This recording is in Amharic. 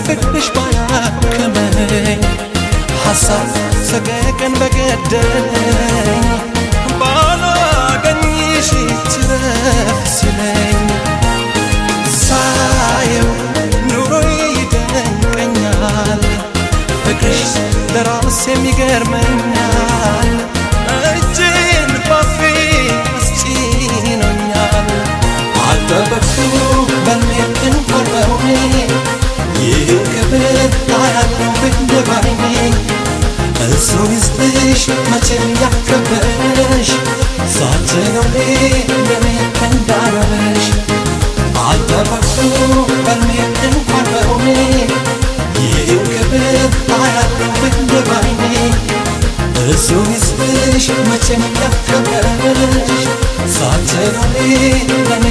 ፍቅርሽ ባያክመኝ ሐሳብ ሰቀቀን በገደለኝ ባላገኝሽ ትረፍ ሲለኝ ሳየው ኑሮዬ ይደንቀኛል ፍቅርሽ ለራሴም ይገርመኛል እጄን ባፌ አስጭኖኛል አልጠበቅኩም በልቤም እንኳን በሆኔ ይህን ክብር አያለው በዓይኔ እሱ ይስጥሽ መቼም ያከበረሽ ሳትነው ለኔ እንዳረበሽ አልጠበቅኩም በልቤም እንኳን በሆኔ ይህን ክብር አያለው በዓይኔ እሱ ይስጥሽ መቼም ያከበረሽ ሳትነው ለኔ